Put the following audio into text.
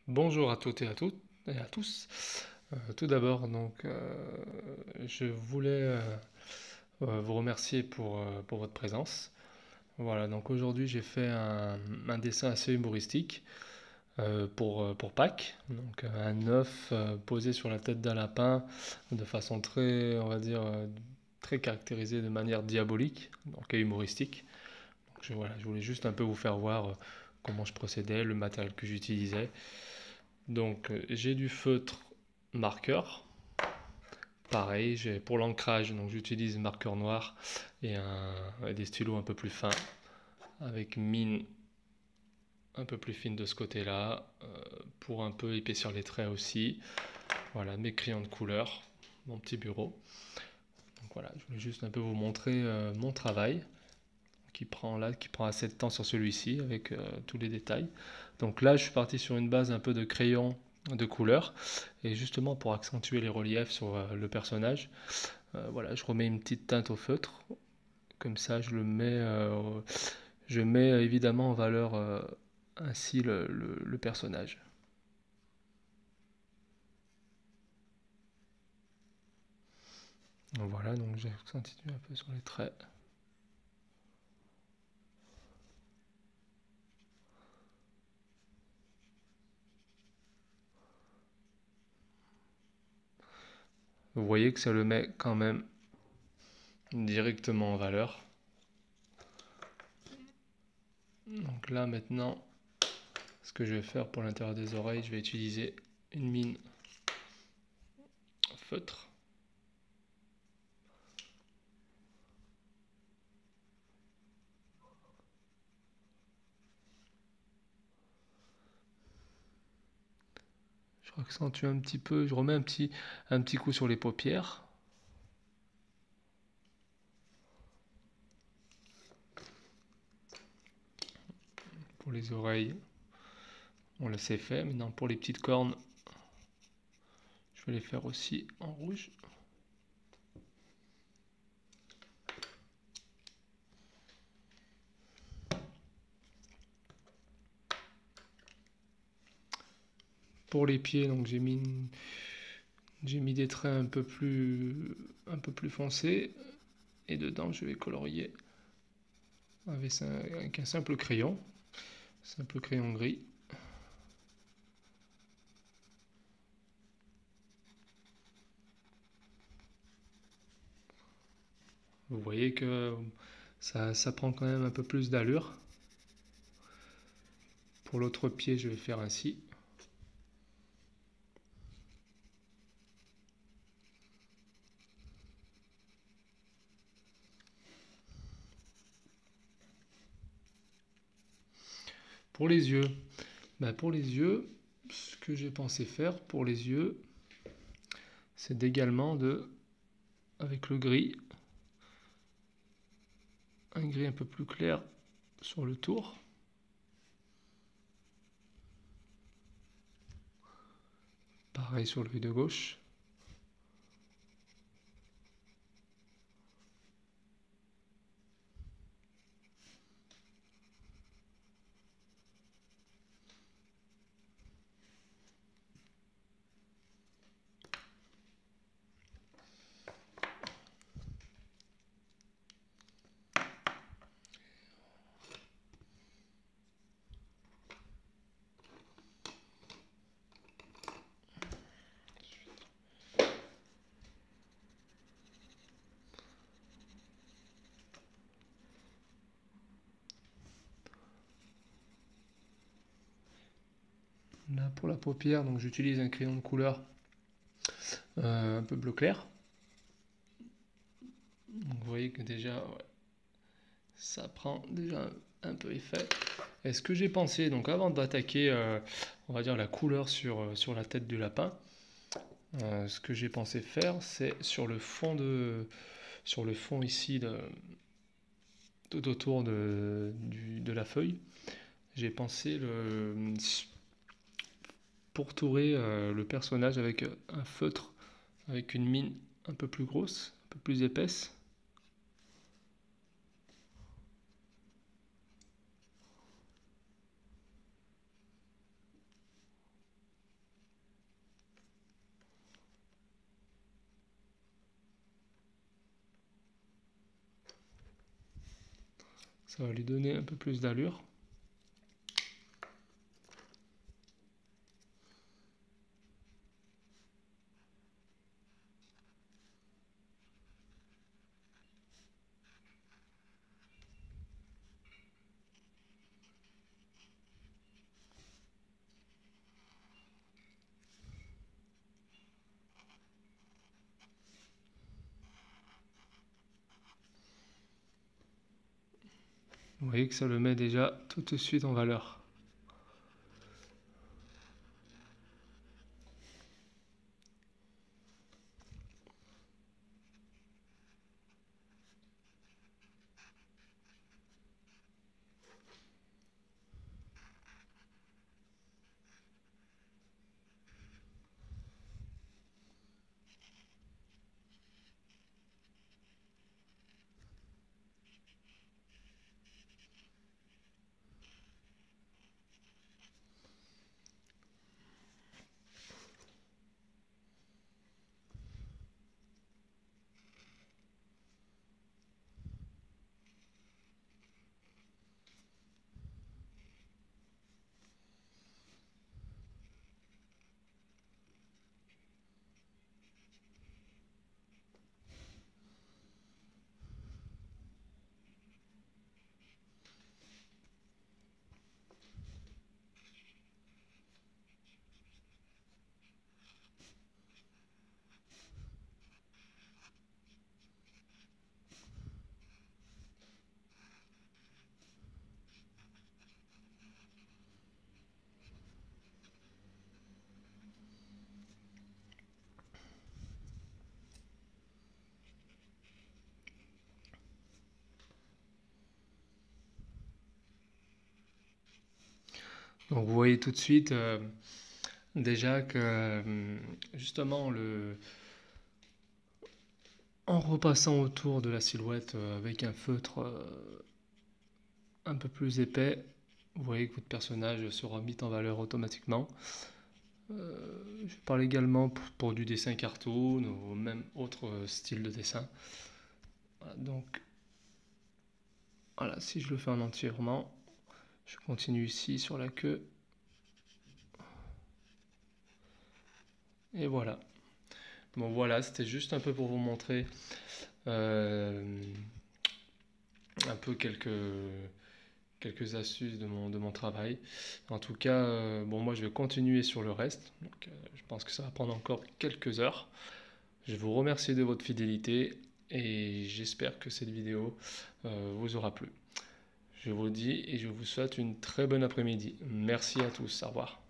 Bonjour à toutes et à toutes et à tous. Tout d'abord, je voulais vous remercier pour votre présence. Voilà, donc aujourd'hui j'ai fait un dessin assez humoristique pour Pâques. Donc un œuf posé sur la tête d'un lapin de façon très, on va dire, très caractérisée de manière diabolique, donc et humoristique. Voilà, je voulais juste un peu vous faire voir comment je procédais, le matériel que j'utilisais. Donc j'ai du feutre marqueur. Pareil, j'ai pour l'ancrage, donc j'utilise marqueur noir et des stylos un peu plus fins, avec mine un peu plus fine de ce côté-là, pour un peu épaissir les traits aussi. Voilà, mes crayons de couleur, mon petit bureau. Donc voilà, je voulais juste un peu vous montrer mon travail qui prend assez de temps sur celui-ci avec tous les détails. Donc là, je suis parti sur une base un peu de crayon de couleur et justement pour accentuer les reliefs sur le personnage, voilà, je remets une petite teinte au feutre. Comme ça, je mets évidemment en valeur ainsi le personnage. Donc voilà, donc j'ai accentué un peu sur les traits. Vous voyez que ça le met quand même directement en valeur. Donc là maintenant, ce que je vais faire pour l'intérieur des oreilles, je vais utiliser une mine feutre. Je accentue un petit peu, je remets un petit coup sur les paupières. Pour les oreilles, on le sait fait. Maintenant pour les petites cornes, je vais les faire aussi en rouge. Pour les pieds, donc j'ai mis des traits un peu plus foncés. Et dedans, je vais colorier avec un simple crayon gris. Vous voyez que ça prend quand même un peu plus d'allure. Pour l'autre pied, je vais faire ainsi. Pour les yeux, ce que j'ai pensé faire pour les yeux, c'est également avec le gris, un gris un peu plus clair sur le tour. Pareil sur l'œil de gauche. Là pour la paupière, donc j'utilise un crayon de couleur un peu bleu clair. Donc vous voyez que déjà ouais, ça prend déjà un peu effet. Et ce que j'ai pensé, donc avant d'attaquer on va dire la couleur sur la tête du lapin, ce que j'ai pensé faire, c'est sur le fond ici tout autour de la feuille, j'ai pensé pourtourer le personnage avec un feutre, avec une mine un peu plus grosse, un peu plus épaisse. Ça va lui donner un peu plus d'allure. Vous voyez que ça le met déjà tout de suite en valeur. Donc vous voyez tout de suite déjà que justement en repassant autour de la silhouette avec un feutre un peu plus épais, vous voyez que votre personnage sera mis en valeur automatiquement. Je parle également pour du dessin cartoon ou même autre style de dessin. Voilà, donc voilà, si je le fais en entièrement, je continue ici sur la queue. Et voilà. Bon voilà, c'était juste un peu pour vous montrer un peu quelques astuces de mon travail. En tout cas, bon, moi je vais continuer sur le reste. Donc, je pense que ça va prendre encore quelques heures. Je vous remercie de votre fidélité et j'espère que cette vidéo vous aura plu. Je vous dis et je vous souhaite une très bonne après-midi. Merci à tous. Au revoir.